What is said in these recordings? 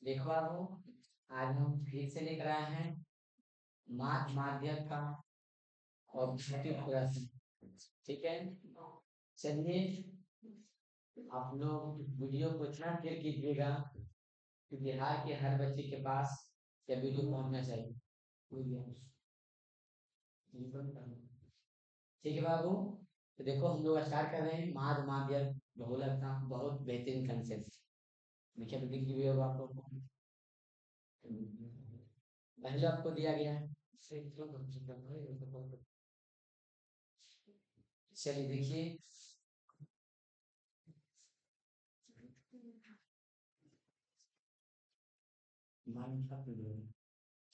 देखो आप, आज हम फिर से लेकर आए हैं माध्य माध्यक का ऑब्जेक्टिव प्रश्न। ठीक है, चलिए आप लोग वीडियो को इतना शेयर कीजिएगा कि बिहार के हर बच्चे के पास यह वीडियो पहुंचना चाहिए। ठीक है बाबू, तो देखो हम लोग स्टार्ट कर रहे हैं माध्य माध्यक बहुलक का बहुत बेहतरीन कंसेप्ट। देखिए तो दिख भी होगा आप लोग को, पहले आपको दिया गया है। चलिए देखिए,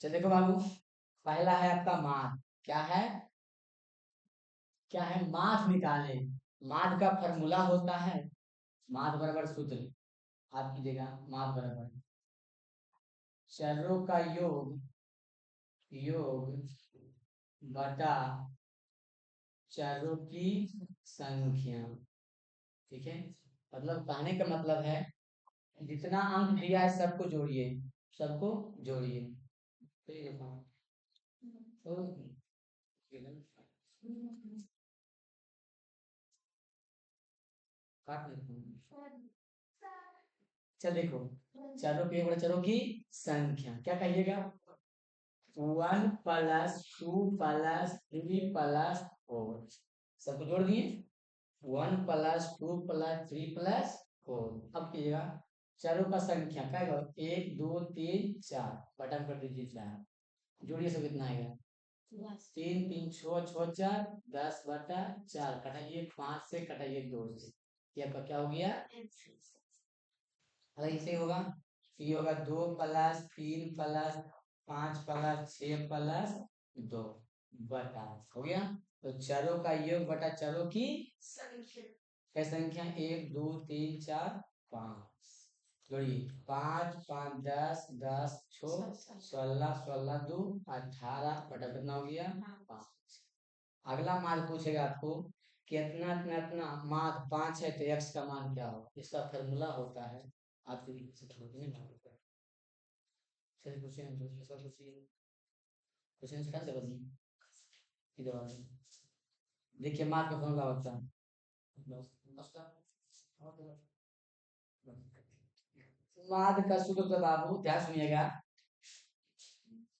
चलिए देखो बाबू, पहला है आपका माध्य। क्या है, क्या है? माध्य निकाले। माध्य का फॉर्मूला होता है माध्य बराबर सूत्र, आप कीजिएगा माध्य बराबर चरों का योग बटा चरों की संख्या। ठीक है, मतलब कहने का मतलब है जितना अंक दिया है सबको जोड़िए, सबको जोड़िए। तो ये देखो, तो काट लेते हैं। चल देखो, चरों की बड़ा चरों की संख्या क्या कहिएगा? 1 + 2 + 3 + 4, सबको जोड़ दिए। 1 + 2 + 3 + 4। अब कीजिएगा चारों का संख्या क्या है? 1 2 3 4, बटन कर दीजिए 4। जोड़िए, सब कितना आएगा? 3 3 6 6 4 10/4। कटाइए 5 से, कटाइए 2 से, ये आपका क्या हो गया? अगर इसे होगा ये होगा 2 + 3 + 5 + 6 + 2 बटा, हो गया। तो चरों का योग बटा चरों की क्या संख्या? 1 2 3 4 5। जोड़िए 5 5 10 10 6 16 16 2 18 बटा कितना हो गया? 5। अगला मान पूछेगा आपको कितना इतना इतना मान 5 है तो x का मान क्या हो? इसका फॉर्मूला होता है आपके देखिए मार्क का फॉर्मूला होता है माद का सूत्र तो बाबू ध्यान सुनिएगा,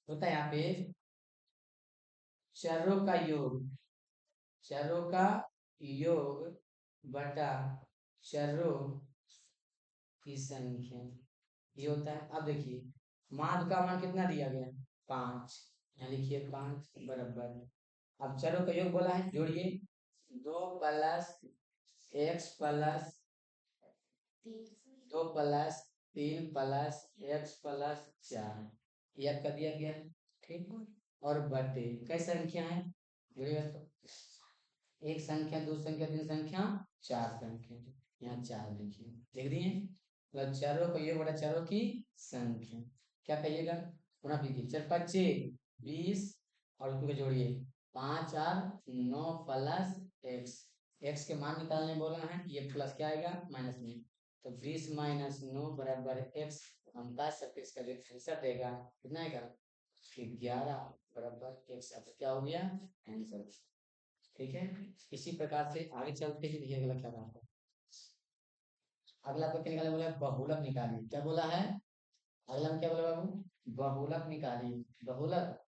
होता है यहाँ पे चरों का योग बटा चरों की संख्या, ये होता है। अब देखिए माद का मान कितना दिया गया? 5, यहाँ लिखिए 5 बराबर। अब चरों का योग बोला है, जोड़िए 2 + x + 2 + 3 + x + 4, ये आपका दिया गया है। ठीक, और बटे कई संख्या है? जोड़िएगा तो एक संख्या, दो संख्या, तीन संख्या, चार संख्या, यहाँ 4 लिखिए, देख दिए। मतलब चारों का योग बटा चारों की संख्या क्या कहिएगा? पुनः कीजिए 4 × 5 = 20 और उसको जोड़िए 5 और 9 + x। x के मान निकालने बोला है, ये प्लस क्या आएगा? माइनस में। तो 20 - 9 बराबर x। हम कह सकते इसका जो आंसर देगा कितना आएगा? 11 बराबर x। अब क्या हो गया? आंसर। ठीक है, इसी प्रकार से आगे चलते ही देखिए अगला क्या बात है। अगला तो क्या निकाले बोला? बहुलक निकालिए। क्या बोला है? अगला में क्या बोला बाबू? बहुलक निकालिए। बहुलक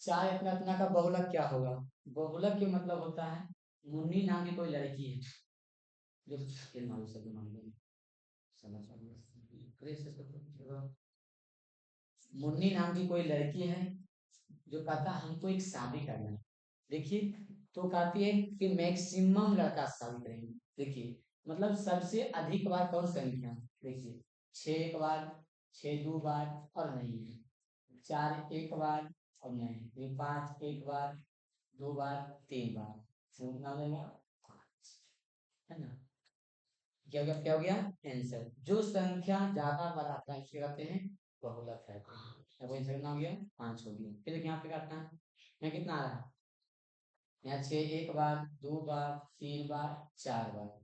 चार इतना इतना का बहुलक क्या होगा? बहुलक के मतलब होता है मुन्नी नाम की कोई लड़की है जो मुन्नी नाम की कोई लड़की है जो कहता हमको एक शादी करना है। देखिए, तो कहती है कि मैक्सिमम लड़का शादी करेंगे। देखिए मतलब सबसे अधिक बार कौन संख्या? देखिए 6 एक बार, 6 2 बार और नहीं है, 4 एक बार और नहीं, 5 एक बार, 2 बार, 3 बार, कितना हो जाएगा? 5, है ना? क्या हो गया? क्या हो गया? आंसर। जो संख्या ज्यादा बार आता है उसे कहते हैं बहुलक है। अब आंसर कितना हो गया? 5 हो गया। फिर यहाँ पे काटना है, यहाँ कितना आ रहा है? यहाँ 6 एक बार, 2 बार, 3 बार, 4 बार।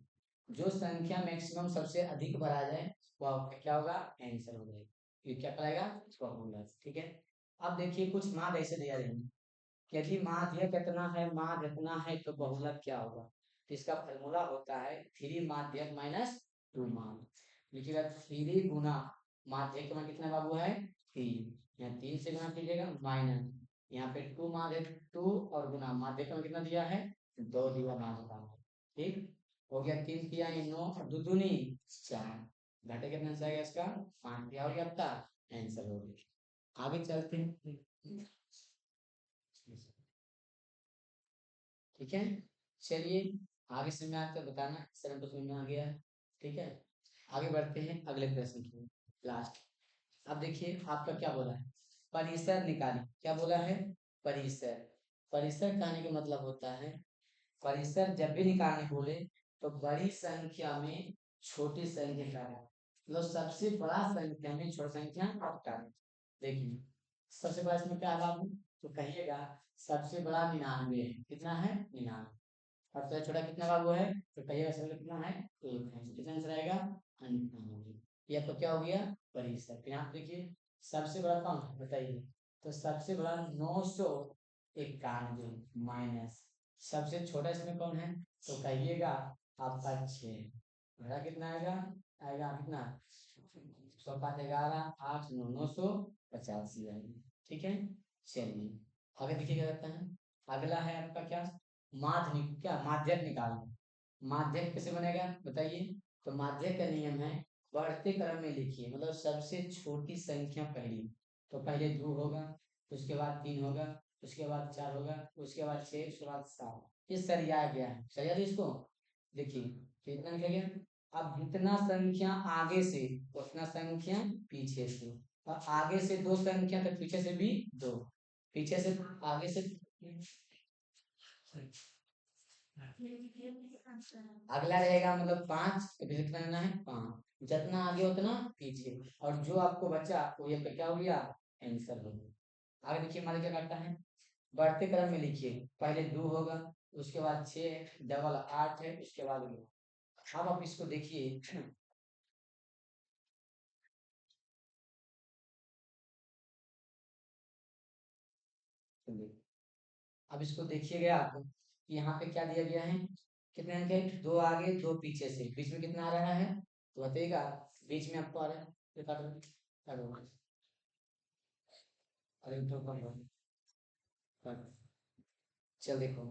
जो संख्या मैक्सिमम सबसे अधिक भरा जाए वो आपका क्या होगा, आंसर हो जाएगा। ये क्या कराएगा, फॉर्मूला। ठीक है। अब देखिए कुछ माध्य ऐसे दिया रहेंगे, यदि माध्य कितना है, माध्य इतना है तो बहुलक क्या होगा। तो इसका फॉर्मूला होता है 3 माध्यक माइनस 2 माध्य। लिखिएगा 3 गुना माध्य का मान कितना बाबू है 3, यहाँ 3 से गुना कीजिएगा माइनस, यहाँ पे 2 माध्य 2 और गुना माध्य का मान कितना दिया है 2 दिया माध्य का। ठीक हो गया, 3 किया 9 और 2 दूनी 4, घटे कितना जाएगा इसका 5 दिया, हो गया आपका आंसर हो गया। आगे चलते हैं। ठीक है, चलिए आगे से मैं आपको बताना सर तो समझ में आ गया है। ठीक है, आगे बढ़ते हैं अगले प्रश्न की लास्ट। अब देखिए आपका क्या बोला है, परिसर निकालिए। क्या बोला है, परिसर। परिसर कहने का मतलब होता है, परिसर जब भी निकालने बोले तो बड़ी संख्या में छोटी संख्या का मतलब सबसे बड़ा संख्या में छोटी संख्या हटाए। देखिए सबसे बड़ा इसमें क्या बाबू, तो कहिएगा सबसे बड़ा 99 है। कितना है 99, और सबसे छोटा कितना बाबू है, तो कहिएगा सबसे कितना है 1 है। कितना आंसर आएगा 99। ये आपका क्या हो गया परिसर। फिर आप देखिए सबसे बड़ा कौन है बताइए, तो सबसे बड़ा 991 माइनस सबसे छोटा इसमें कौन है, तो कहिएगा आपका 6। बड़ा कितना आएगा, आएगा कितना 100 5 11 8 9 985 आएगी। ठीक है, चलिए आगे देखिए क्या करता है। अगला है आपका क्या, माध्यक। क्या माध्यक निकालना, माध्यक कैसे बनेगा बताइए। तो माध्यक का नियम है बढ़ते क्रम में लिखिए, मतलब सबसे छोटी संख्या पहली। तो पहले 2 होगा, उसके बाद 3 होगा, उसके बाद 4 होगा, उसके बाद 6, उसके बाद 7। ये सरिया गया है, सरिया दो इसको। देखिए कितना लिखा गया, अब जितना संख्या आगे से उतना संख्या पीछे से, और आगे से 2 संख्या तो पीछे से भी 2, पीछे से आगे से अगला रहेगा मतलब 5, तो पीछे कितना लेना है 5, जितना आगे उतना पीछे, और जो आपको बचा वो ये पे क्या हो गया आंसर हो गया। आगे देखिए हमारे क्या करता है, बढ़ते क्रम में लिखिए, पहले 2 होगा, उसके बाद 6 डबल 8 है, उसके बाद अब आप इसको देखिए। अब इसको देखिएगा आप, यहाँ पे क्या दिया गया है, कितने अंक है 2 आगे 2 पीछे से, बीच में कितना आ रहा है तो बताइएगा। बीच में आपको आ रहा है, ये काटो काटो, अरे तो काटो। चल देखो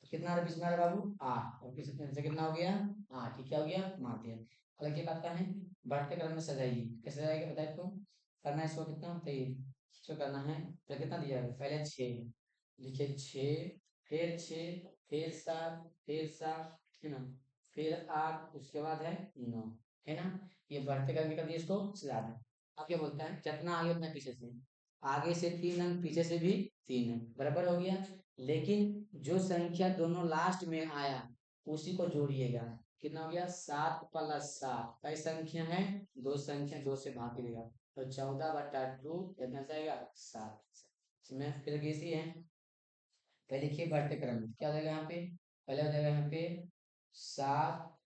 तो कितना आ रहा है बीच में आ रहा है बाबू 8, और किसी से कितना हो गया 8, ये क्या हो गया माध्य। अलग ये बात का है, बढ़ते क्रम में सजाइए, कैसे सजाएगा बताइए तो, करना है इसको कितना बताइए, इसको करना है तो कितना दिया है पहले 6, लिखिए 6, फिर 6, फिर 7, फिर 7, है ना, फिर 8, उसके बाद है 9, है ना। ये बढ़ते क्रम में कर दिए इसको सजा दें। अब क्या बोलता है, जितना आगे उतना पीछे से, आगे से 3 अंक पीछे से भी 3 अंक, बराबर हो गया। लेकिन जो संख्या दोनों लास्ट में आया उसी को जोड़िएगा। कितना हो गया 7 + 7, कई संख्या है 2 संख्या 2 से भाग देगा, तो 14/2 कितना जाएगा 7। इसमें फिर कैसी है, पहले लिखिए बढ़ते क्रम में क्या हो जाएगा यहाँ पे, पहले हो जाएगा यहाँ पे 7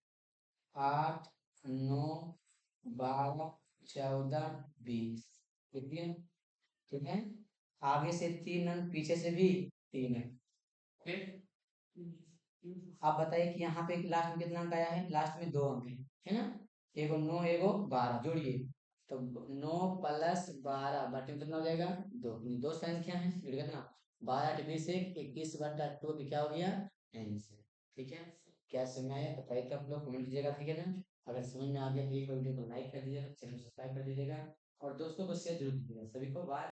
8 9 12 14 20, कितनी है ठीक है। आगे से 3 अंक पीछे से भी 3 है। फिर आप बताइए कि यहाँ पे लास्ट में कितना अंक आया है, लास्ट में 2 अंक है ना, एगो 9 एगो 12 जोड़िए, तो 9 + 12 बटे में कितना हो जाएगा 2, दो संख्या है जुड़ गया ना, 12 × 2 = 21/2 भी क्या हो गया आंसर। ठीक है, क्या समझ में आया बताइए, तो आप लोग कमेंट कीजिएगा। ठीक है ना, अगर समझ में आ गया तो एक वीडियो को लाइक कर दीजिएगा, चैनल सब्सक्राइब कर दीजिएगा, और दोस्तों को शेयर जरूर कीजिएगा। सभी को बाय।